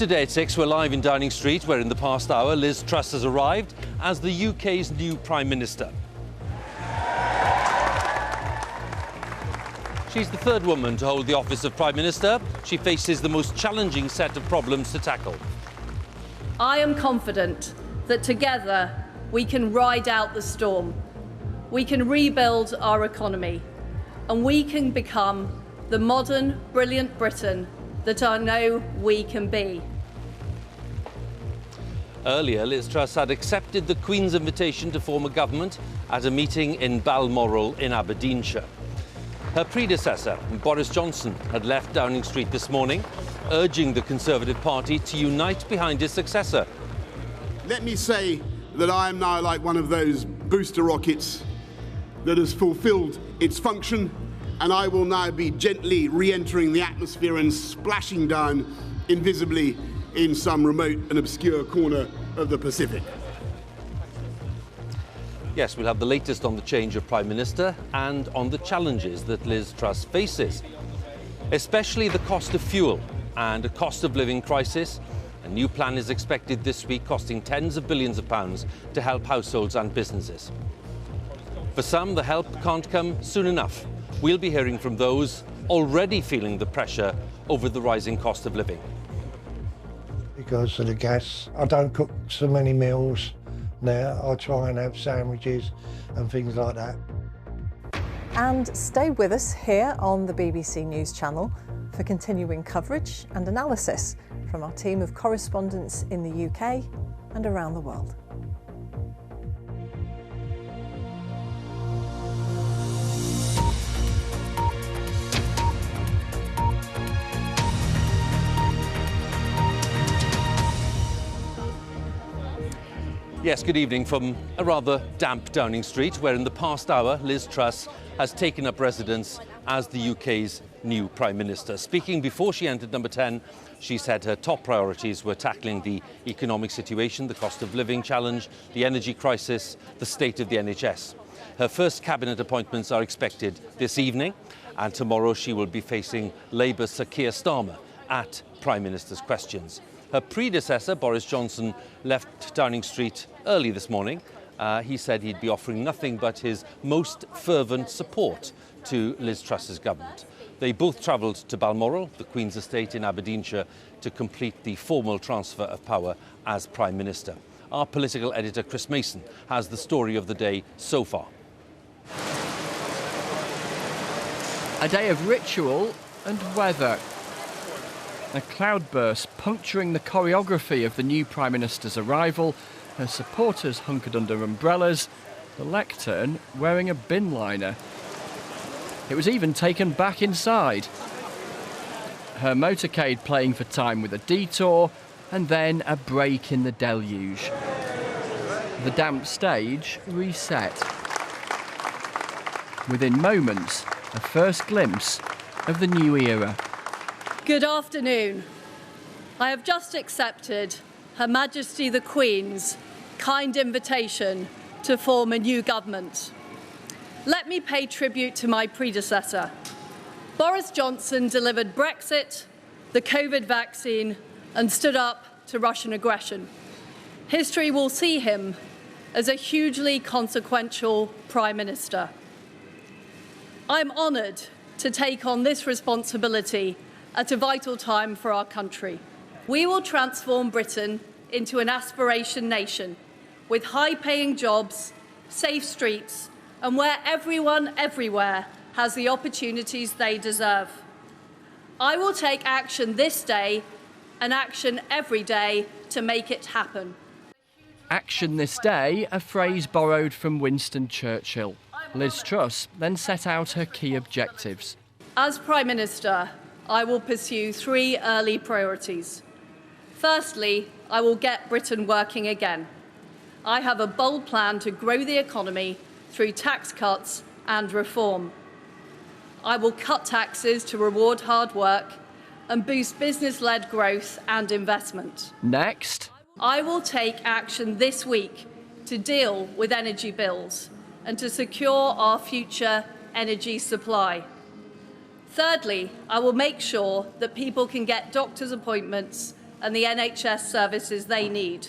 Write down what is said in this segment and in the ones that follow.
Today at 6, we're live in Downing Street, where in the past hour, Liz Truss has arrived as the UK's new Prime Minister. She's the third woman to hold the office of Prime Minister. She faces the most challenging set of problems to tackle. I am confident that together we can ride out the storm. We can rebuild our economy, and we can become the modern, brilliant Britain that I know we can be. Earlier, Liz Truss had accepted the Queen's invitation to form a government at a meeting in Balmoral in Aberdeenshire. Her predecessor, Boris Johnson, had left Downing Street this morning, urging the Conservative Party to unite behind his successor. Let me say that I am now like one of those booster rockets that has fulfilled its function, and I will now be gently re-entering the atmosphere and splashing down invisibly in some remote and obscure corner of the Pacific. Yes, we'll have the latest on the change of Prime Minister and on the challenges that Liz Truss faces, especially the cost of fuel and a cost of living crisis. A new plan is expected this week, costing tens of billions of pounds to help households and businesses. For some, the help can't come soon enough. We'll be hearing from those already feeling the pressure over the rising cost of living. Because of the gas, I don't cook so many meals now. I try and have sandwiches and things like that. And stay with us here on the BBC News Channel for continuing coverage and analysis from our team of correspondents in the UK and around the world. Yes, good evening from a rather damp Downing Street, where in the past hour, Liz Truss has taken up residence as the UK's new Prime Minister. Speaking before she entered number 10, she said her top priorities were tackling the economic situation, the cost of living challenge, the energy crisis, the state of the NHS. Her first cabinet appointments are expected this evening, and tomorrow she will be facing Labour's Sir Keir Starmer at Prime Minister's Questions. Her predecessor, Boris Johnson, left Downing Street early this morning. He said he'd be offering nothing but his most fervent support to Liz Truss's government. They both travelled to Balmoral, the Queen's estate in Aberdeenshire, to complete the formal transfer of power as Prime Minister. Our political editor, Chris Mason, has the story of the day so far. A day of ritual and weather. A cloudburst puncturing the choreography of the new Prime Minister's arrival, her supporters hunkered under umbrellas, the lectern wearing a bin liner. It was even taken back inside. Her motorcade playing for time with a detour, and then a break in the deluge. The damp stage reset. Within moments, a first glimpse of the new era. Good afternoon. I have just accepted Her Majesty the Queen's kind invitation to form a new government. Let me pay tribute to my predecessor. Boris Johnson delivered Brexit, the COVID vaccine, and stood up to Russian aggression. History will see him as a hugely consequential Prime Minister. I'm honoured to take on this responsibility at a vital time for our country. We will transform Britain into an aspiration nation with high-paying jobs, safe streets, and where everyone everywhere has the opportunities they deserve. I will take action this day and action every day to make it happen. Action this day, a phrase borrowed from Winston Churchill. Liz Truss then set out her key objectives. As Prime Minister, I will pursue 3 early priorities. Firstly, I will get Britain working again. I have a bold plan to grow the economy through tax cuts and reform. I will cut taxes to reward hard work and boost business-led growth and investment. Next, I will take action this week to deal with energy bills and to secure our future energy supply. Thirdly, I will make sure that people can get doctor's appointments and the NHS services they need.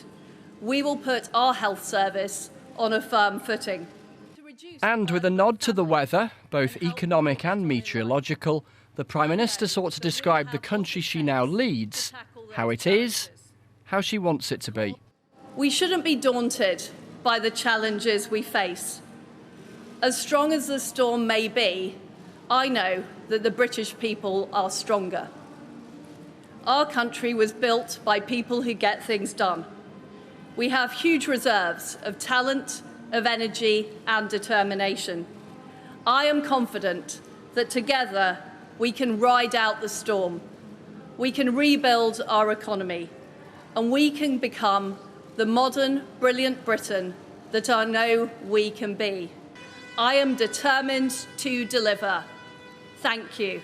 We will put our health service on a firm footing. And with a nod to the weather, both economic and meteorological, the Prime Minister sought to describe the country she now leads, how it is, how she wants it to be. We shouldn't be daunted by the challenges we face. As strong as the storm may be, I know that the British people are stronger. Our country was built by people who get things done. We have huge reserves of talent, of energy and determination. I am confident that together we can ride out the storm, we can rebuild our economy, and we can become the modern, brilliant Britain that I know we can be. I am determined to deliver. Thank you.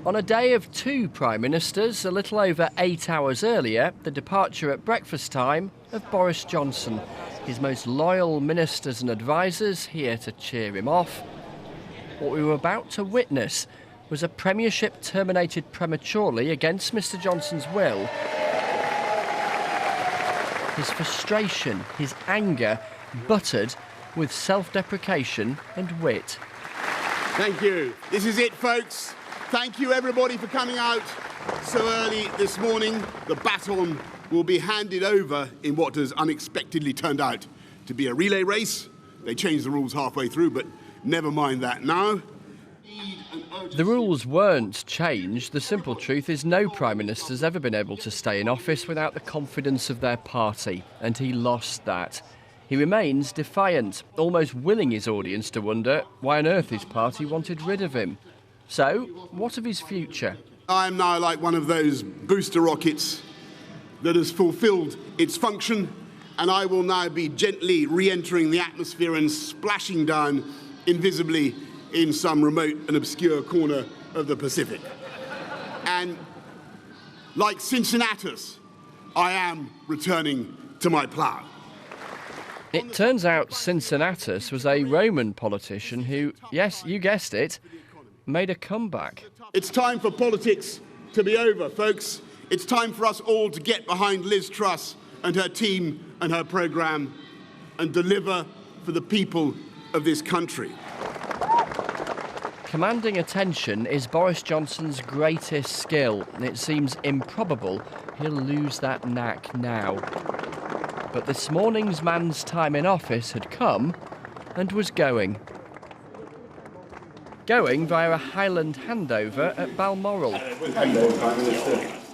On a day of two Prime Ministers, a little over 8 hours earlier, the departure at breakfast time of Boris Johnson. His most loyal ministers and advisers here to cheer him off. What we were about to witness was a premiership terminated prematurely against Mr Johnson's will. His frustration, his anger, buttered with self-deprecation and wit. Thank you. This is it, folks. Thank you, everybody, for coming out so early this morning. The baton will be handed over in what has unexpectedly turned out to be a relay race. They changed the rules halfway through, but never mind that now. The rules weren't changed. The simple truth is no Prime Minister's ever been able to stay in office without the confidence of their party, and he lost that. He remains defiant, almost willing his audience to wonder why on earth his party wanted rid of him. So, what of his future? I am now like one of those booster rockets that has fulfilled its function, and I will now be gently re-entering the atmosphere and splashing down invisibly in some remote and obscure corner of the Pacific. And like Cincinnatus, I am returning to my plough. It turns out Cincinnatus was a Roman politician who, yes, you guessed it, made a comeback. It's time for politics to be over, folks. It's time for us all to get behind Liz Truss and her team and her programme and deliver for the people of this country. Commanding attention is Boris Johnson's greatest skill, and it seems improbable he'll lose that knack now. But this morning's man's time in office had come and was going. Going via a Highland handover at Balmoral.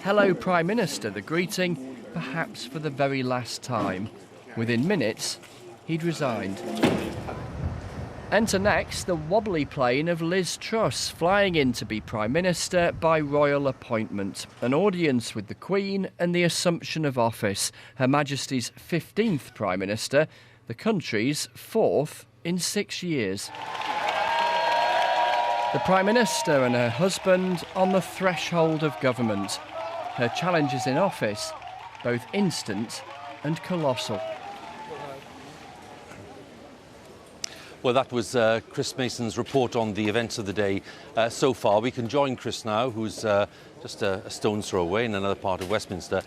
Hello, Prime Minister, the greeting, perhaps for the very last time. Within minutes, he'd resigned. Enter next the wobbly plane of Liz Truss, flying in to be Prime Minister by royal appointment. An audience with the Queen and the assumption of office. Her Majesty's 15th Prime Minister, the country's 4th in 6 years. The Prime Minister and her husband on the threshold of government. Her challenges in office, both instant and colossal. Well, that was Chris Mason's report on the events of the day so far. We can join Chris now, who's just a stone's throw away in another part of Westminster.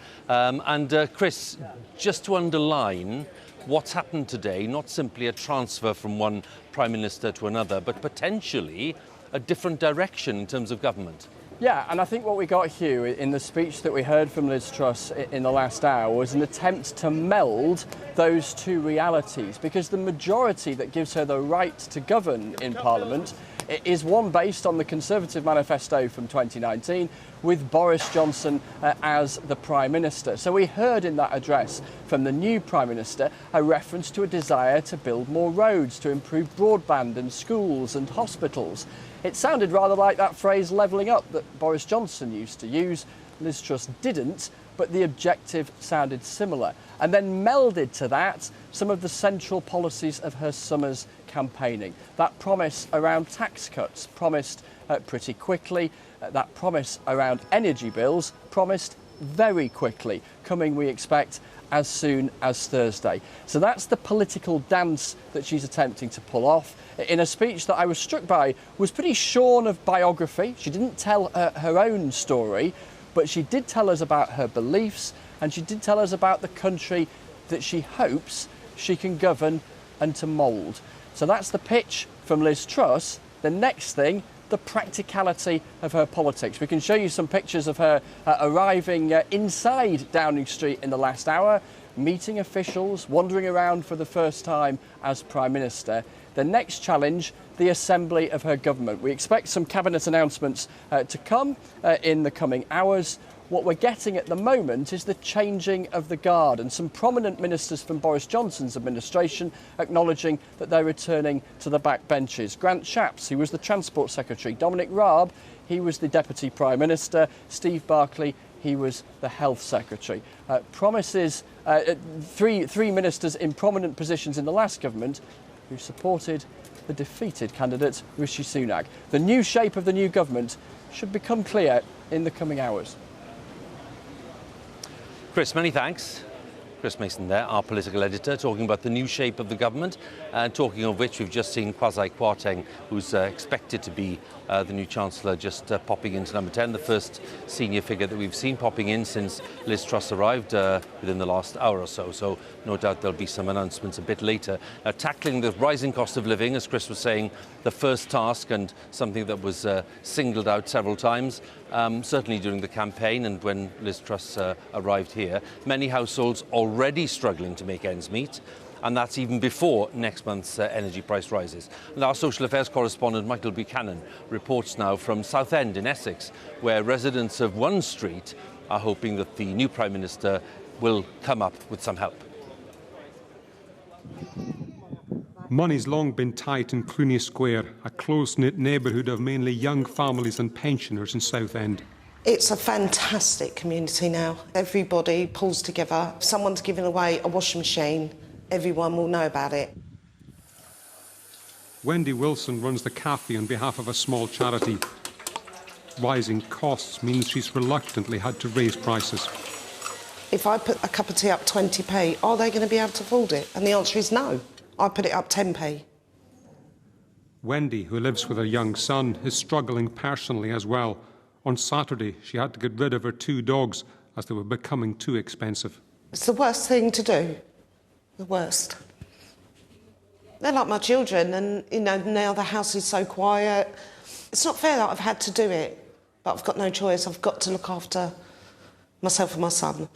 Chris, just to underline what's happened today, not simply a transfer from one Prime Minister to another, but potentially a different direction in terms of government. Yeah, and I think what we got, Huw, in the speech that we heard from Liz Truss in the last hour was an attempt to meld those two realities, because the majority that gives her the right to govern in Parliament is one based on the Conservative manifesto from 2019 with Boris Johnson as the Prime Minister. So we heard in that address from the new Prime Minister a reference to a desire to build more roads, to improve broadband and schools and hospitals. It sounded rather like that phrase levelling up that Boris Johnson used to use. Liz Truss didn't, but the objective sounded similar. And then melded to that some of the central policies of her summer's campaigning. That promise around tax cuts, promised pretty quickly. That promise around energy bills, promised very quickly, coming, we expect, as soon as Thursday. So that's the political dance that she's attempting to pull off in a speech that I was struck by was pretty shorn of biography. She didn't tell her own story, but she did tell us about her beliefs, and she did tell us about the country that she hopes she can govern and to mould. So that's the pitch from Liz Truss. The next thing, the practicality of her politics. We can show you some pictures of her arriving inside Downing Street in the last hour, meeting officials, wandering around for the first time as Prime Minister. The next challenge, the assembly of her government. We expect some cabinet announcements to come in the coming hours. What we're getting at the moment is the changing of the guard, and some prominent ministers from Boris Johnson's administration acknowledging that they're returning to the back benches. Grant Shapps, who was the Transport Secretary, Dominic Raab, he was the Deputy Prime Minister, Steve Barclay, he was the Health Secretary. Promises, three ministers in prominent positions in the last government who supported the defeated candidate Rishi Sunak. The new shape of the new government should become clear in the coming hours. Chris, many thanks. Chris Mason there, our political editor, talking about the new shape of the government, and talking of which we've just seen Kwasi Kwarteng, who's expected to be the new Chancellor, just popping into number 10, the first senior figure that we've seen popping in since Liz Truss arrived within the last hour or so. So no doubt there'll be some announcements a bit later. Tackling the rising cost of living, as Chris was saying, the first task, and something that was singled out several times, certainly during the campaign and when Liz Truss arrived here. Many households already struggling to make ends meet, and that's even before next month's energy price rises. And our social affairs correspondent Michael Buchanan reports now from Southend in Essex, where residents of one street are hoping that the new Prime Minister will come up with some help. Money's long been tight in Cluny Square, a close-knit neighbourhood of mainly young families and pensioners in Southend. It's a fantastic community now. Everybody pulls together. If someone's giving away a washing machine, everyone will know about it. Wendy Wilson runs the cafe on behalf of a small charity. Rising costs means she's reluctantly had to raise prices. If I put a cup of tea up 20p, are they going to be able to afford it? And the answer is no. I put it up 10p. Wendy, who lives with her young son, is struggling personally as well. On Saturday, she had to get rid of her 2 dogs as they were becoming too expensive. It's the worst thing to do. The worst. They're like my children, and, you know, now the house is so quiet. It's not fair that I've had to do it, but I've got no choice. I've got to look after myself and my son.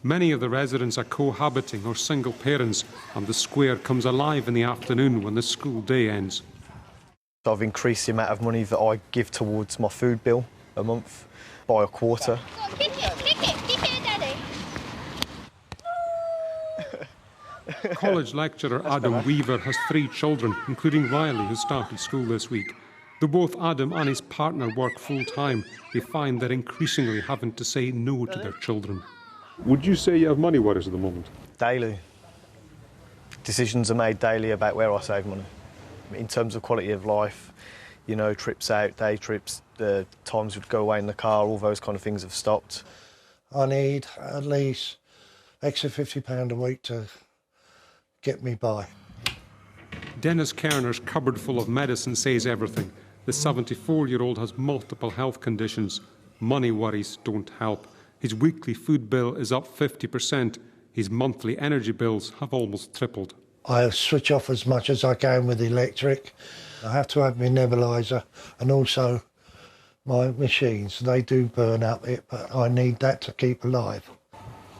Many of the residents are cohabiting or single parents, and the square comes alive in the afternoon when the school day ends. I've increased the amount of money that I give towards my food bill a month by a quarter. College lecturer Adam Weaver has 3 children, including Riley, who started school this week. Though both Adam and his partner work full-time, they find they're increasingly having to say no to their children. Would you say you have money worries at the moment? Daily. Decisions are made daily about where I save money. In terms of quality of life, you know, trips out, day trips, the times we'd go away in the car, all those kind of things have stopped. I need at least extra £50 a week to get me by. Dennis Kerner's cupboard full of medicine says everything. The 74-year-old has multiple health conditions. Money worries don't help. His weekly food bill is up 50%. His monthly energy bills have almost tripled. I switch off as much as I can with the electric. I have to have my nebuliser and also my machines. They do burn up it, but I need that to keep alive.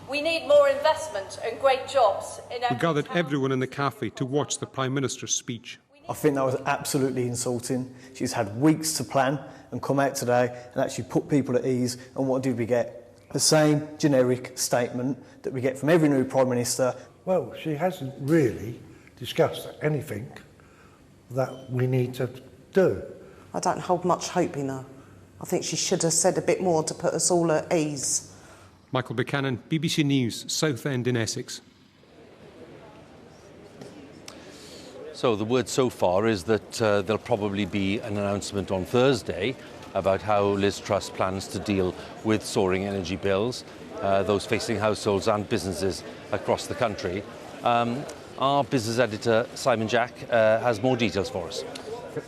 We need more investment and great jobs in We gathered everyone in the cafe to watch the Prime Minister's speech. I think that was absolutely insulting. She's had weeks to plan and come out today and actually put people at ease. And what did we get? The same generic statement that we get from every new Prime Minister. Well, she hasn't really discussed anything that we need to do. I don't hold much hope in her. I think she should have said a bit more to put us all at ease. Michael Buchanan, BBC News, Southend in Essex. So the word so far is that there'll probably be an announcement on Thursday. about how Liz Truss plans to deal with soaring energy bills, those facing households and businesses across the country. Our business editor, Simon Jack, has more details for us.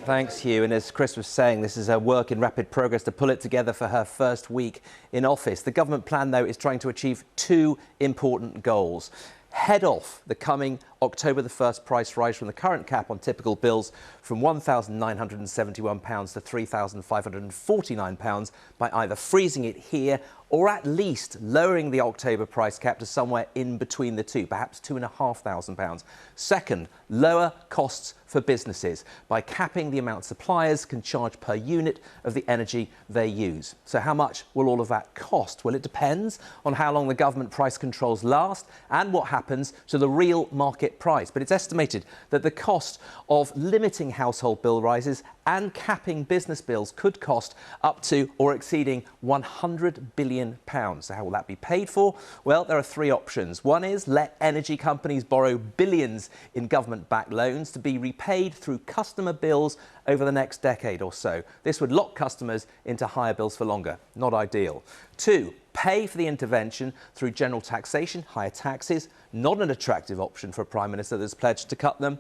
Thanks, Huw. And as Chris was saying, this is a work in rapid progress to pull it together for her first week in office. The government plan, though, is trying to achieve two important goals. Head off the coming October the 1st price rise from the current cap on typical bills from £1,971 to £3,549 by either freezing it here or at least lowering the October price cap to somewhere in between the two, perhaps £2,500. Second, lower costs for businesses by capping the amount suppliers can charge per unit of the energy they use. So how much will all of that cost? Well, it depends on how long the government price controls last and what happens to the real market price. But it's estimated that the cost of limiting household bill rises and capping business bills could cost up to or exceeding £100 billion. So how will that be paid for? Well, there are three options. One is let energy companies borrow billions in government-backed loans to be repaid through customer bills over the next decade or so. This would lock customers into higher bills for longer. Not ideal. Two, pay for the intervention through general taxation, higher taxes. Not an attractive option for a Prime Minister that's pledged to cut them.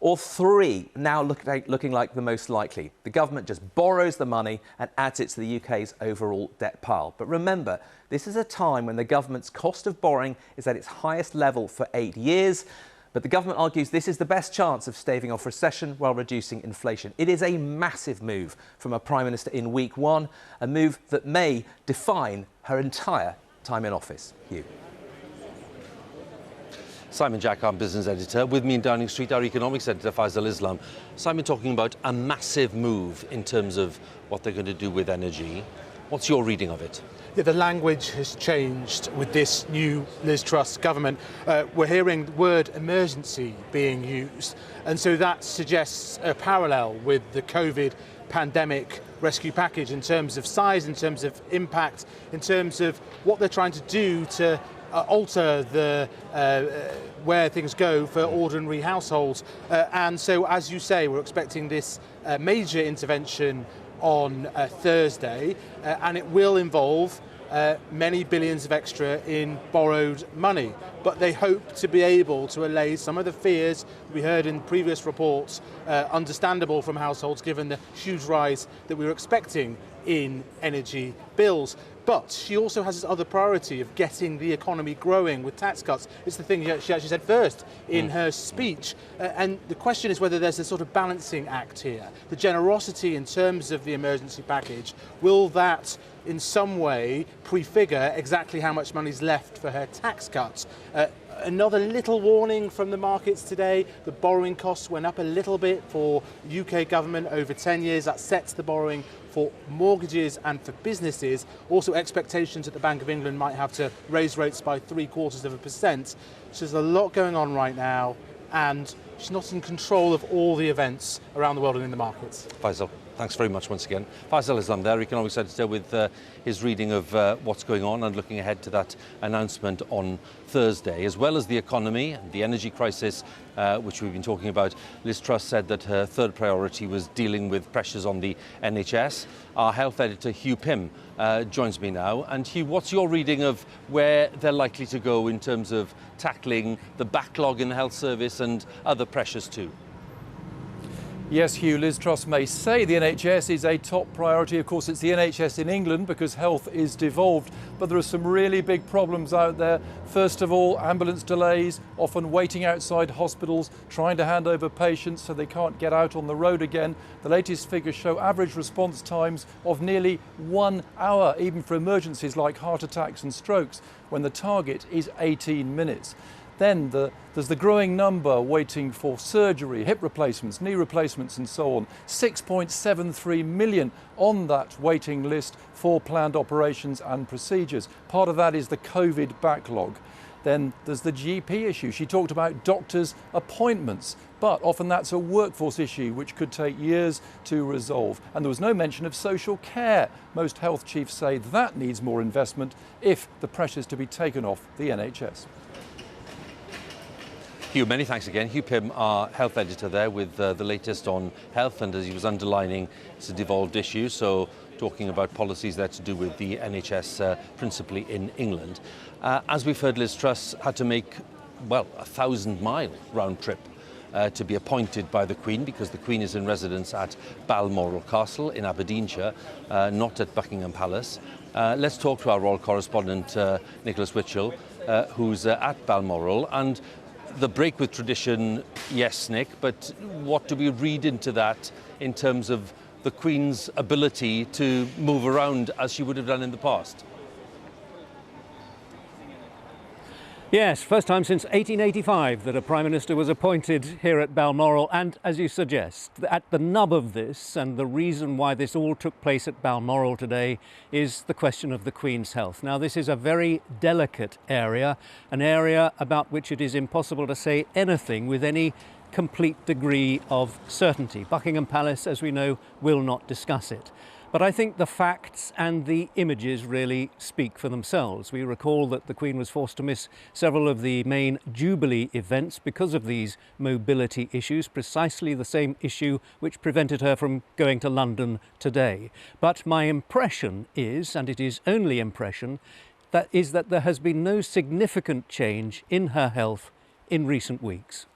Or three, now looking like the most likely. The government just borrows the money and adds it to the UK's overall debt pile. But remember, this is a time when the government's cost of borrowing is at its highest level for 8 years. But the government argues this is the best chance of staving off recession while reducing inflation. It is a massive move from a Prime Minister in week one, a move that may define her entire time in office. Huw. Simon Jack, our business editor. With me in Downing Street, our economics editor, Faisal Islam. Simon, talking about a massive move in terms of what they're going to do with energy. What's your reading of it? Yeah, the language has changed with this new Liz Truss government. We're hearing the word emergency being used, and so that suggests a parallel with the COVID pandemic rescue package in terms of size, in terms of impact, in terms of what they're trying to do to alter the where things go for ordinary households. And so, as you say, we're expecting this major intervention on Thursday, and it will involve many billions of extra in borrowed money. But they hope to be able to allay some of the fears we heard in previous reports, understandable from households given the huge rise that we were expecting in energy bills. But she also has this other priority of getting the economy growing with tax cuts. It's the thing she actually said first in her speech. And the question is whether there's a sort of balancing act here. The generosity in terms of the emergency package, will that in some way prefigure exactly how much money's left for her tax cuts? Another little warning from the markets today. The borrowing costs went up a little bit for UK government over 10 years. That sets the borrowing for mortgages and for businesses. Also expectations that the Bank of England might have to raise rates by 0.75%. So there's a lot going on right now, and she's not in control of all the events around the world and in the markets. Faisal, thanks very much once again. Faisal Islam there, economics editor, with his reading of what's going on and looking ahead to that announcement on Thursday. As well as the economy and the energy crisis, which we've been talking about, Liz Truss said that her third priority was dealing with pressures on the NHS. Our health editor, Huw Pym, joins me now. And Huw, what's your reading of where they're likely to go in terms of tackling the backlog in the health service and other pressures too? Yes, Huw, Liz Truss may say the NHS is a top priority. Of course, it's the NHS in England because health is devolved. But there are some really big problems out there. First of all, ambulance delays, often waiting outside hospitals, trying to hand over patients so they can't get out on the road again. The latest figures show average response times of nearly 1 hour, even for emergencies like heart attacks and strokes, when the target is 18 minutes. Then there's the growing number waiting for surgery, hip replacements, knee replacements and so on. 6.73 million on that waiting list for planned operations and procedures. Part of that is the COVID backlog. Then there's the GP issue. She talked about doctors' appointments, but often that's a workforce issue which could take years to resolve. And there was no mention of social care. Most health chiefs say that needs more investment if the pressure's to be taken off the NHS. Huw, many thanks again. Huw Pym, our health editor there, with the latest on health, and as he was underlining, it's a devolved issue, so talking about policies that to do with the NHS, principally in England. As we've heard, Liz Truss had to make, well, a 1,000-mile round trip to be appointed by the Queen, because the Queen is in residence at Balmoral Castle in Aberdeenshire, not at Buckingham Palace. Let's talk to our royal correspondent, Nicholas Witchell, who's at Balmoral. And the break with tradition, yes, Nick, but what do we read into that in terms of the Queen's ability to move around as she would have done in the past? Yes, first time since 1885 that a Prime Minister was appointed here at Balmoral, and as you suggest, at the nub of this and the reason why this all took place at Balmoral today is the question of the Queen's health. Now, this is a very delicate area, an area about which it is impossible to say anything with any complete degree of certainty. Buckingham Palace, as we know, will not discuss it. But I think the facts and the images really speak for themselves. We recall that the Queen was forced to miss several of the main Jubilee events because of these mobility issues, precisely the same issue which prevented her from going to London today. But my impression is, and it is only impression, that there has been no significant change in her health in recent weeks.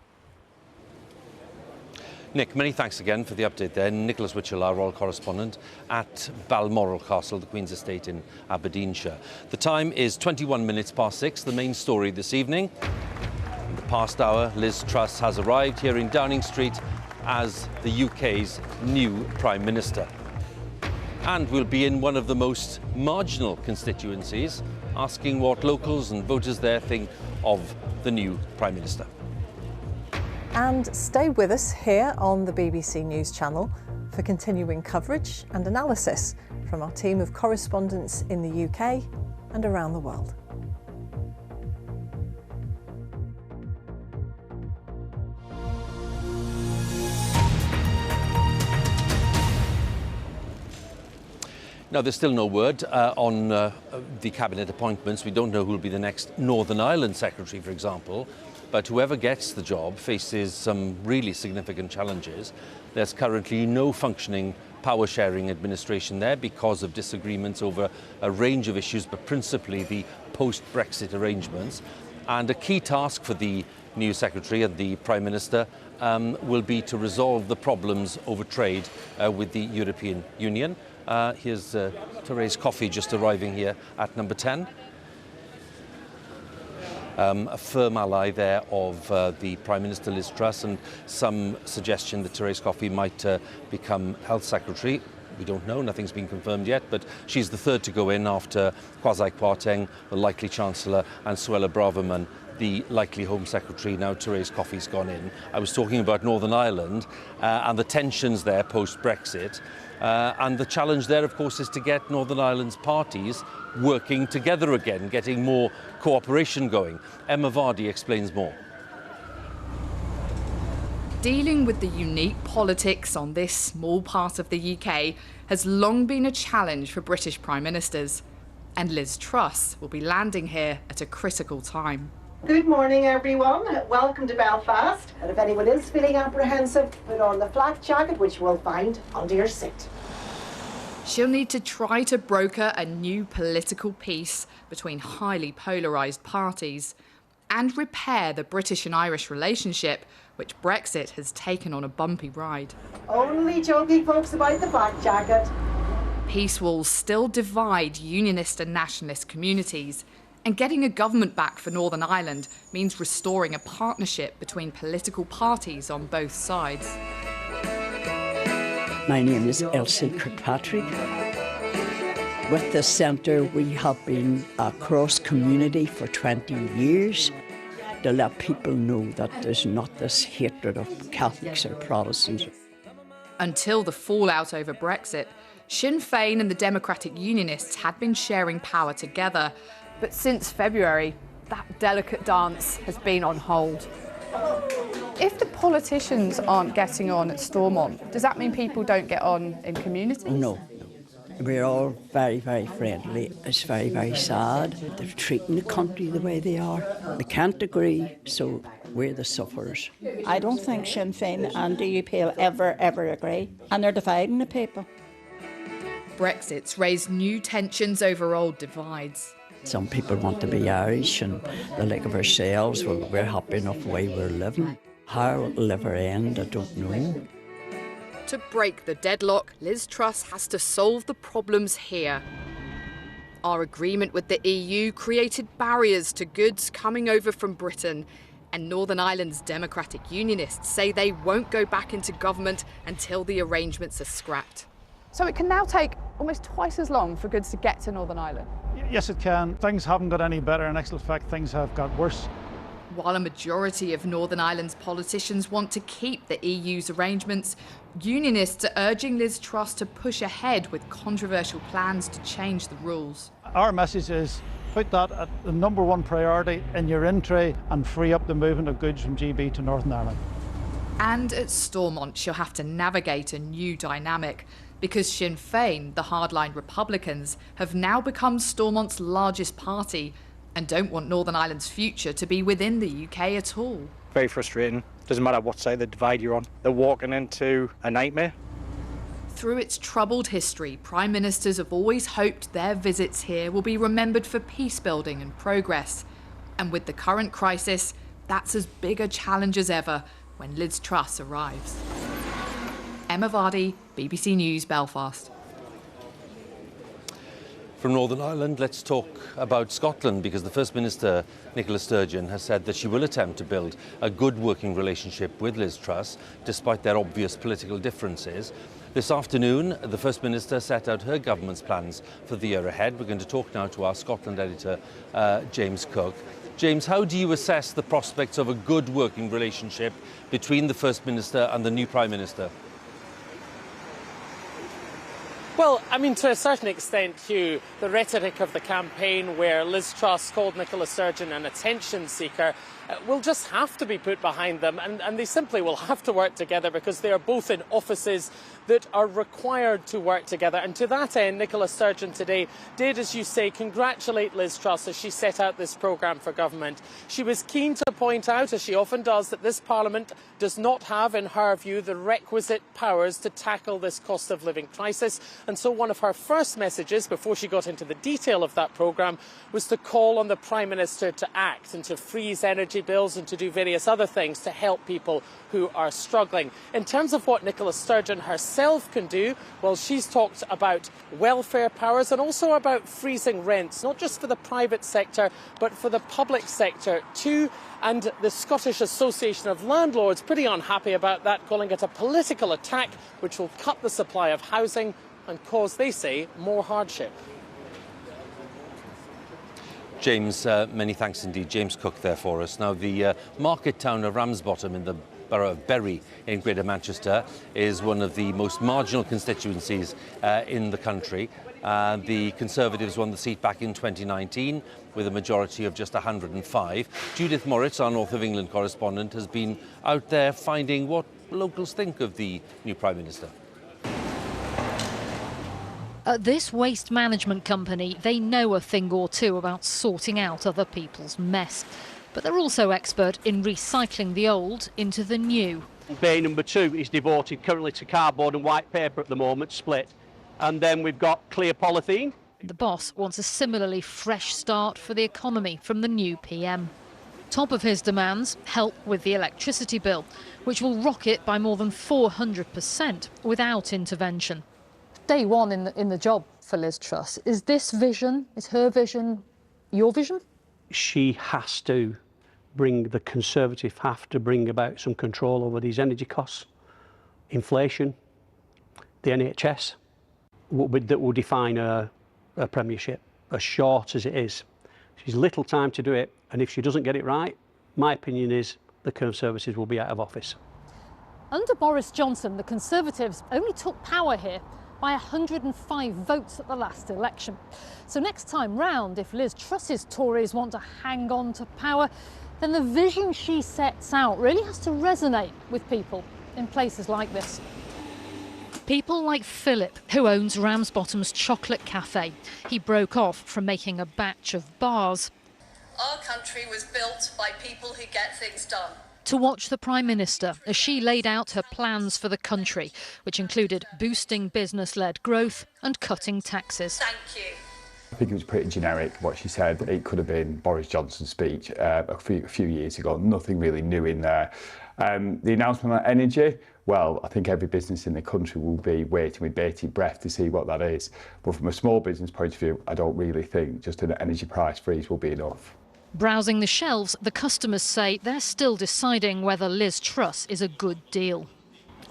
Nick, many thanks again for the update there. Nicholas Witchell, our royal correspondent at Balmoral Castle, the Queen's estate in Aberdeenshire. The time is 21 minutes past 6. The main story this evening. In the past hour, Liz Truss has arrived here in Downing Street as the UK's new Prime Minister. And will be in one of the most marginal constituencies, asking what locals and voters there think of the new Prime Minister. And stay with us here on the BBC News Channel for continuing coverage and analysis from our team of correspondents in the UK and around the world. Now, there's still no word on the cabinet appointments. We don't know who will be the next Northern Ireland Secretary, for example. But whoever gets the job faces some really significant challenges. There's currently no functioning power-sharing administration there because of disagreements over a range of issues, but principally the post-Brexit arrangements. And a key task for the new Secretary and the Prime Minister will be to resolve the problems over trade with the European Union. Here's Therese Coffey just arriving here at number 10. A firm ally there of the Prime Minister Liz Truss, and some suggestion that Therese Coffey might become Health Secretary. We don't know, nothing's been confirmed yet, but she's the third to go in after Kwasi Kwarteng, the likely Chancellor, and Suella Braverman, the likely Home Secretary. Now Therese Coffey's gone in. I was talking about Northern Ireland and the tensions there post-Brexit. And the challenge there, of course, is to get Northern Ireland's parties working together again, getting more cooperation going. Emma Vardy explains more. Dealing with the unique politics on this small part of the UK has long been a challenge for British Prime Ministers. And Liz Truss will be landing here at a critical time. Good morning, everyone. Welcome to Belfast. And if anyone is feeling apprehensive, put on the flak jacket, which you will find under your seat. She'll need to try to broker a new political peace between highly polarised parties and repair the British and Irish relationship, which Brexit has taken on a bumpy ride. Only joking, folks, about the flak jacket. Peace walls still divide unionist and nationalist communities, and getting a government back for Northern Ireland means restoring a partnership between political parties on both sides. My name is Elsie Kirkpatrick. With the centre, we have been a cross-community for 20 years to let people know that there's not this hatred of Catholics or Protestants. Until the fallout over Brexit, Sinn Féin and the Democratic Unionists had been sharing power together. But since February, that delicate dance has been on hold. If the politicians aren't getting on at Stormont, does that mean people don't get on in communities? No. We're all very, very friendly. It's very, very sad. They're treating the country the way they are. They can't agree, so we're the sufferers. I don't think Sinn Féin and the UP will ever agree. And they're dividing the people. Brexit's raised new tensions over old divides. Some people want to be Irish and the like of ourselves. Well, we're happy enough the way we're living. How it'll ever end, I don't know. To break the deadlock, Liz Truss has to solve the problems here. Our agreement with the EU created barriers to goods coming over from Britain, and Northern Ireland's Democratic Unionists say they won't go back into government until the arrangements are scrapped. So it can now take almost twice as long for goods to get to Northern Ireland? Yes, it can. Things haven't got any better. In actual fact, things have got worse. While a majority of Northern Ireland's politicians want to keep the EU's arrangements, unionists are urging Liz Truss to push ahead with controversial plans to change the rules. Our message is put that at the #1 priority in your in-tray and free up the movement of goods from GB to Northern Ireland. And at Stormont, she'll have to navigate a new dynamic, because Sinn Féin, the hardline Republicans, have now become Stormont's largest party and don't want Northern Ireland's future to be within the UK at all. Very frustrating. Doesn't matter what side of the divide you're on. They're walking into a nightmare. Through its troubled history, Prime Ministers have always hoped their visits here will be remembered for peace building and progress. And with the current crisis, that's as big a challenge as ever when Liz Truss arrives. Emma Vardy, BBC News, Belfast. From Northern Ireland, let's talk about Scotland, because the First Minister, Nicola Sturgeon, has said that she will attempt to build a good working relationship with Liz Truss, despite their obvious political differences. This afternoon, the First Minister set out her government's plans for the year ahead. We're going to talk now to our Scotland editor, James Cook. James, how do you assess the prospects of a good working relationship between the First Minister and the new Prime Minister? Well, I mean, to a certain extent, Huw, the rhetoric of the campaign where Liz Truss called Nicola Sturgeon an attention seeker will just have to be put behind them, and they simply will have to work together because they are both in offices that are required to work together. And to that end, Nicola Sturgeon today did, as you say, congratulate Liz Truss as she set out this programme for government. She was keen to point out, as she often does, that this Parliament does not have, in her view, the requisite powers to tackle this cost of living crisis. And so one of her first messages, before she got into the detail of that programme, was to call on the Prime Minister to act and to freeze energy bills and to do various other things to help people who are struggling. In terms of what Nicola Sturgeon herself can do, well, she's talked about welfare powers and also about freezing rents, not just for the private sector, but for the public sector too. And the Scottish Association of Landlords pretty unhappy about that, calling it a political attack which will cut the supply of housing and cause, they say, more hardship. James, many thanks indeed. James Cook there for us. Now, the market town of Ramsbottom in the borough of Bury in Greater Manchester is one of the most marginal constituencies in the country. The Conservatives won the seat back in 2019 with a majority of just 105. Judith Moritz, our North of England correspondent, has been out there finding what locals think of the new Prime Minister. At this waste management company, they know a thing or two about sorting out other people's mess. But they're also expert in recycling the old into the new. Bay number 2 is devoted currently to cardboard and white paper at the moment, split. And then we've got clear polythene. The boss wants a similarly fresh start for the economy from the new PM. Top of his demands, help with the electricity bill, which will rocket by more than 400% without intervention. Day one in the job for Liz Truss. Is this vision, is her vision your vision? She has to the Conservative have to bring about some control over these energy costs, inflation, the NHS, that will define her premiership, as short as it is. She's little time to do it, and if she doesn't get it right, my opinion is the Conservatives will be out of office. Under Boris Johnson, the Conservatives only took power here by 105 votes at the last election. So next time round, if Liz Truss's Tories want to hang on to power, then the vision she sets out really has to resonate with people in places like this. People like Philip, who owns Ramsbottom's Chocolate Cafe. He broke off from making a batch of bars. Our country was built by people who get things done. to watch the Prime Minister as she laid out her plans for the country, which included boosting business-led growth and cutting taxes. Thank you. I think it was pretty generic what she said. It could have been Boris Johnson's speech a few years ago. Nothing really new in there. The announcement on energy, well, I think every business in the country will be waiting with bated breath to see what that is. But from a small business point of view, I don't really think just an energy price freeze will be enough. Browsing the shelves, the customers say they're still deciding whether Liz Truss is a good deal.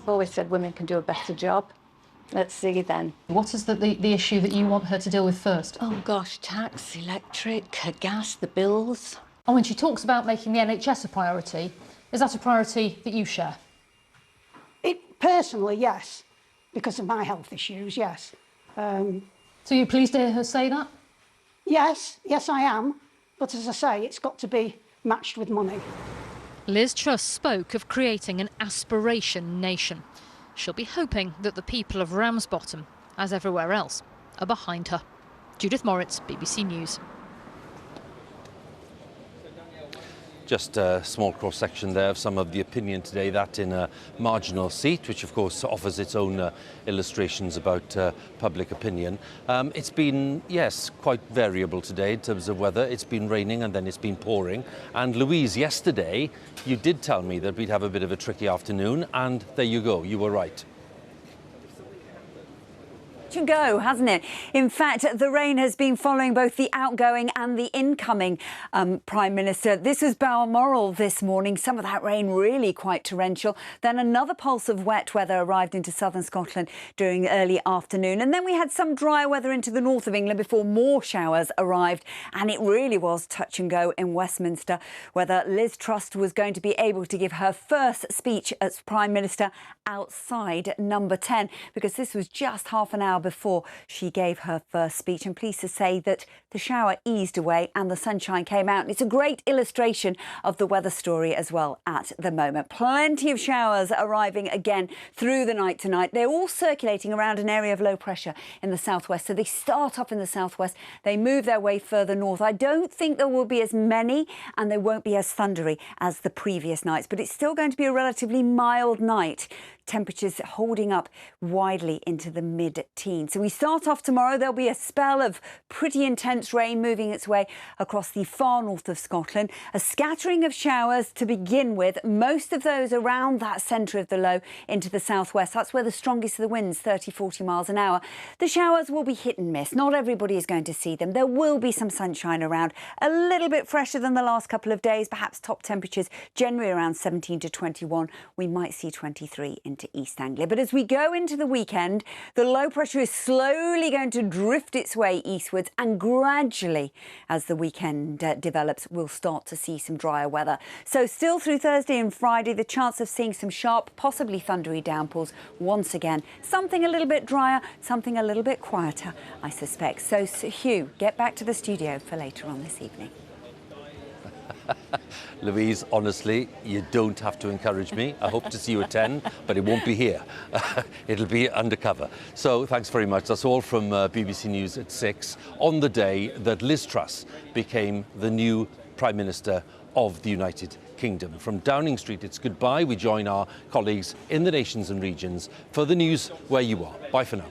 I've always said women can do a better job. Let's see then. What is the issue that you want her to deal with first? Oh gosh, tax, electric, gas, the bills. And when she talks about making the NHS a priority, is that a priority that you share? Personally, yes, because of my health issues, yes. So you're pleased to hear her say that? Yes, I am. But as I say, it's got to be matched with money. Liz Truss spoke of creating an aspiration nation. She'll be hoping that the people of Ramsbottom, as everywhere else, are behind her. Judith Moritz, BBC News. Just a small cross-section there of some of the opinion today, that in a marginal seat, which of course offers its own illustrations about public opinion. It's been, yes, quite variable today in terms of weather. It's been raining and then it's been pouring. And Louise, yesterday, you did tell me that we'd have a bit of a tricky afternoon, and there you go, you were right. Go, hasn't it? In fact, the rain has been following both the outgoing and the incoming Prime Minister. This was Balmoral this morning. Some of that rain really quite torrential. Then another pulse of wet weather arrived into southern Scotland during the early afternoon. And then we had some dry weather into the north of England before more showers arrived. And it really was touch and go in Westminster whether Liz Truss was going to be able to give her first speech as Prime Minister outside Number 10, because this was just half an hour before she gave her first speech. I'm pleased to say that the shower eased away and the sunshine came out. It's a great illustration of the weather story as well at the moment. Plenty of showers arriving again through the night tonight. They're all circulating around an area of low pressure in the southwest. So they start off in the southwest, they move their way further north. I don't think there will be as many and they won't be as thundery as the previous nights, but it's still going to be a relatively mild night. Temperatures holding up widely into the mid-teens. So we start off tomorrow. There'll be a spell of pretty intense rain moving its way across the far north of Scotland. A scattering of showers to begin with, most of those around that centre of the low into the southwest. That's where the strongest of the winds, 30-40 miles an hour. The showers will be hit and miss. Not everybody is going to see them. There will be some sunshine around. A little bit fresher than the last couple of days. Perhaps top temperatures generally around 17 to 21. We might see 23 into East Anglia. But as we go into the weekend, the low pressure is slowly going to drift its way eastwards, and gradually, as the weekend develops, we'll start to see some drier weather. So still through Thursday and Friday, the chance of seeing some sharp, possibly thundery downpours once again. Something a little bit drier, something a little bit quieter, I suspect. So Huw, get back to the studio for later on this evening. Louise, honestly, you don't have to encourage me. I hope to see you at 10, but it won't be here. It'll be undercover. So thanks very much. That's all from BBC News at 6 on the day that Liz Truss became the new Prime Minister of the United Kingdom. From Downing Street, it's goodbye. We join our colleagues in the nations and regions for the news where you are. Bye for now.